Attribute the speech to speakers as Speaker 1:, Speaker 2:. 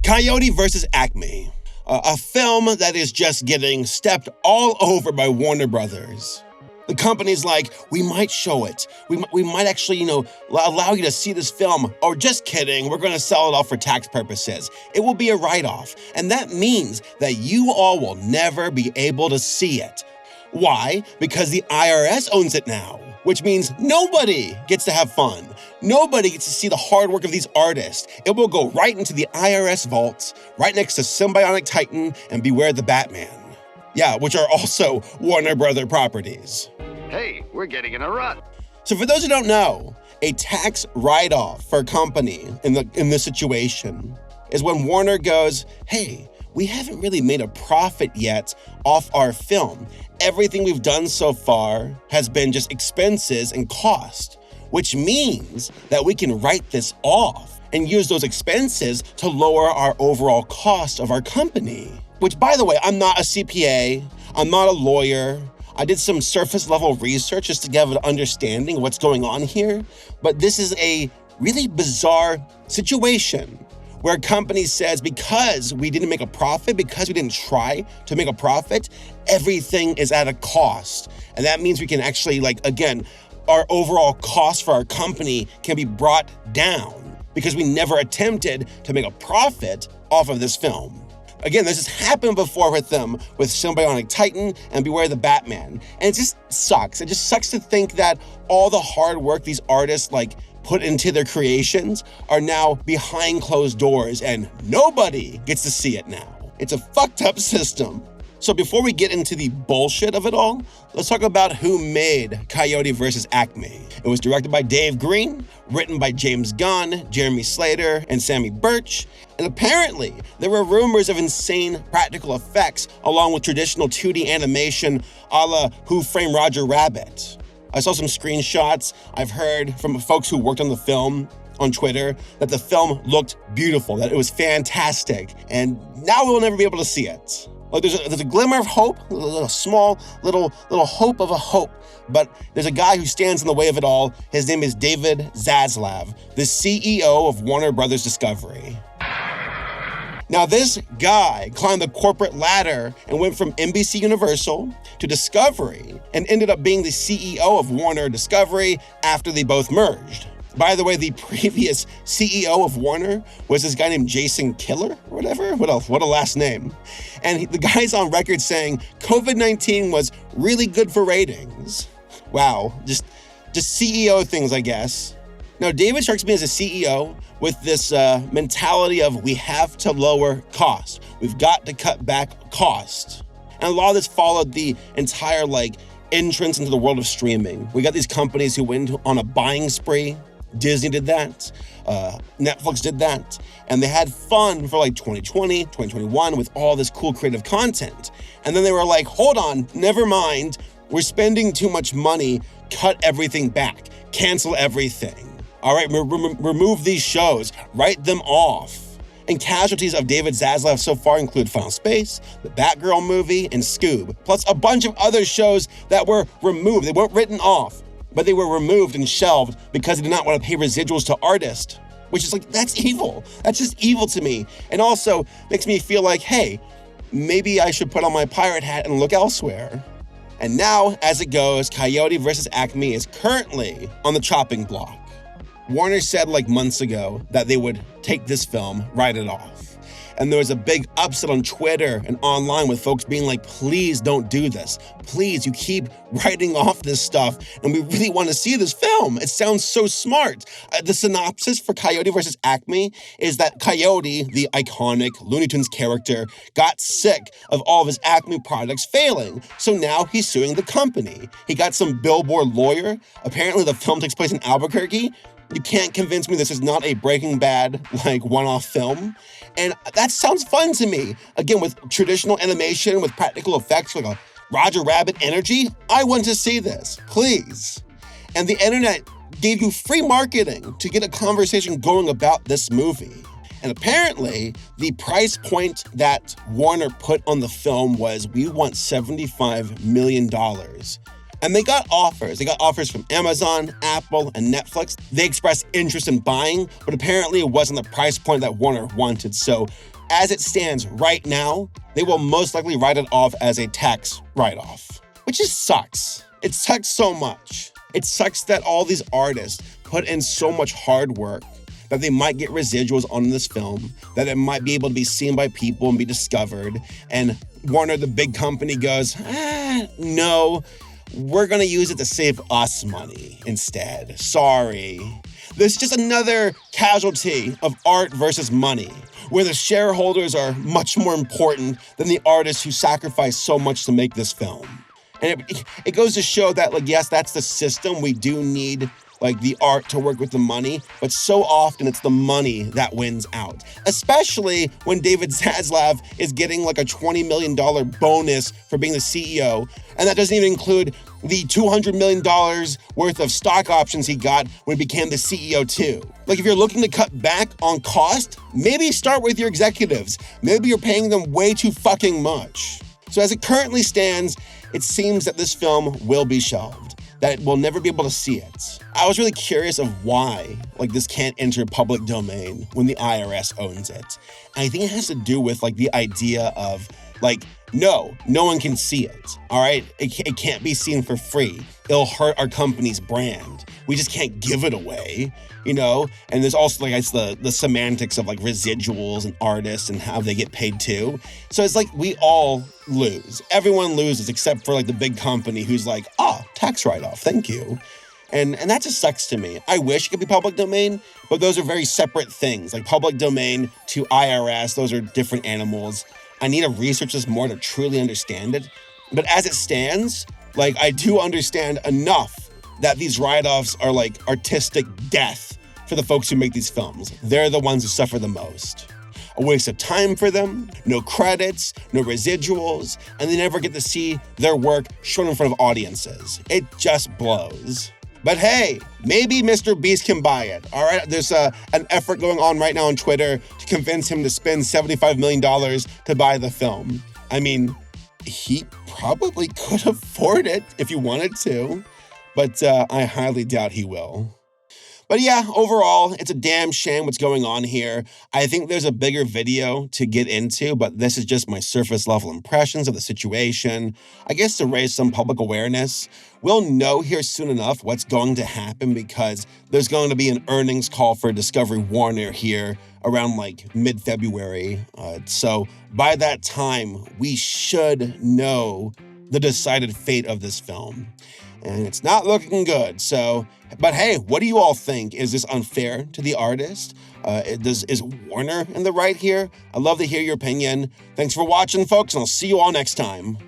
Speaker 1: Coyote versus Acme, a film that is just getting stepped all over by Warner Brothers. The company's like, we might show it. We might actually, allow you to see this film. Or just kidding, we're going to sell it off for tax purposes. It will be a write-off. And that means that you all will never be able to see it. Why? Because the IRS owns it now, which means nobody gets to have fun. Nobody gets to see the hard work of these artists. It will go right into the IRS vaults, right next to Symbiotic Titan and Beware the Batman. Yeah, which are also Warner Brother properties.
Speaker 2: Hey, we're getting in a rut.
Speaker 1: So for those who don't know, a tax write-off for a company in this situation is when Warner goes, hey, we haven't really made a profit yet off our film. Everything we've done so far has been just expenses and cost, which means that we can write this off and use those expenses to lower our overall cost of our company. Which, by the way, I'm not a CPA, I'm not a lawyer. I did some surface level research just to get an understanding of what's going on here. But this is a really bizarre situation where a company says, because we didn't make a profit, because we didn't try to make a profit, everything is at a cost. And that means we can actually, our overall cost for our company can be brought down because we never attempted to make a profit off of this film. Again, this has happened before with them, with Symbiotic Titan and Beware the Batman. And it just sucks. It just sucks to think that all the hard work these artists put into their creations are now behind closed doors and nobody gets to see it now. It's a fucked up system. So before we get into the bullshit of it all, let's talk about who made Coyote versus Acme. It was directed by Dave Green, written by James Gunn, Jeremy Slater, and Sammy Birch. And apparently, there were rumors of insane practical effects along with traditional 2D animation a la Who Framed Roger Rabbit. I saw some screenshots. I've heard from folks who worked on the film on Twitter that the film looked beautiful, that it was fantastic. And now we'll never be able to see it. There's a glimmer of hope, a small little hope of a hope, but there's a guy who stands in the way of it all. His name is David Zaslav, the CEO of Warner Brothers Discovery. Now, this guy climbed the corporate ladder and went from NBC Universal to Discovery and ended up being the CEO of Warner Discovery after they both merged. By the way, the previous CEO of Warner was this guy named Jason Killer or whatever. What else? What a last name. And the guy's on record saying COVID-19 was really good for ratings. Wow, just CEO things, I guess. Now, David strikes me as a CEO with this mentality of we have to lower cost. We've got to cut back cost. And a lot of this followed the entire entrance into the world of streaming. We got these companies who went on a buying spree. Disney did that, Netflix did that, and they had fun for 2020, 2021 with all this cool creative content. And then they were like, hold on, never mind, we're spending too much money, cut everything back, cancel everything. All right, remove these shows, write them off. And casualties of David Zaslav so far include Final Space, the Batgirl movie, and Scoob, plus a bunch of other shows that were removed. They weren't written off, but they were removed and shelved because they did not want to pay residuals to artists, which is that's evil. That's just evil to me. And also makes me feel like, hey, maybe I should put on my pirate hat and look elsewhere. And now, as it goes, Coyote versus Acme is currently on the chopping block. Warner said months ago that they would take this film, write it off. And there was a big upset on Twitter and online with folks being like, please don't do this. Please, you keep writing off this stuff and we really want to see this film. It sounds so smart. The synopsis for Coyote versus Acme is that Coyote, the iconic Looney Tunes character, got sick of all of his Acme products failing. So now he's suing the company. He got some billboard lawyer. Apparently the film takes place in Albuquerque. You can't convince me this is not a Breaking Bad, one-off film. And that sounds fun to me. Again, with traditional animation, with practical effects, like a Roger Rabbit energy, I want to see this, please. And the internet gave you free marketing to get a conversation going about this movie. And apparently, the price point that Warner put on the film was, we want $75 million. And they got offers. They got offers from Amazon, Apple, and Netflix. They expressed interest in buying, but apparently it wasn't the price point that Warner wanted. So as it stands right now, they will most likely write it off as a tax write-off, which just sucks. It sucks so much. It sucks that all these artists put in so much hard work that they might get residuals on this film, that it might be able to be seen by people and be discovered, and Warner, the big company, goes, no, we're gonna use it to save us money instead. Sorry. This is just another casualty of art versus money, where the shareholders are much more important than the artists who sacrificed so much to make this film. And it goes to show that, like, yes, that's the system. We do need, like, the art to work with the money, but so often it's the money that wins out. Especially when David Zaslav is getting like a $20 million bonus for being the CEO, and that doesn't even include the $200 million worth of stock options he got when he became the CEO too. Like, if you're looking to cut back on cost, maybe start with your executives. Maybe you're paying them way too fucking much. So as it currently stands, it seems that this film will be shelved, that we'll never be able to see it. I was really curious of why, like, this can't enter public domain when the IRS owns it. And I think it has to do with, like, the idea of, like, no one can see it, all right? It can't be seen for free. It'll hurt our company's brand. We just can't give it away, you know? And there's also, like, it's the semantics of, like, residuals and artists and how they get paid too. So it's like we all lose. Everyone loses except for, like, the big company who's like, tax write-off, thank you. And that just sucks to me. I wish it could be public domain, but those are very separate things. Like, public domain to IRS, those are different animals. I need to research this more to truly understand it. But as it stands, like, I do understand enough that these write-offs are like artistic death for the folks who make these films. They're the ones who suffer the most. A waste of time for them, no credits, no residuals, and they never get to see their work shown in front of audiences. It just blows. But hey, maybe Mr. Beast can buy it, all right? There's an effort going on right now on Twitter to convince him to spend $75 million to buy the film. I mean, he probably could afford it if he wanted to, but I highly doubt he will. But yeah, overall, it's a damn shame what's going on here. I think there's a bigger video to get into, but this is just my surface level impressions of the situation. I guess to raise some public awareness. We'll know here soon enough what's going to happen because there's going to be an earnings call for Discovery Warner here around like mid-February. So by that time, we should know the decided fate of this film. And it's not looking good. So, but hey, what do you all think? Is this unfair to the artist? Is Warner in the right here? I'd love to hear your opinion. Thanks for watching, folks, and I'll see you all next time.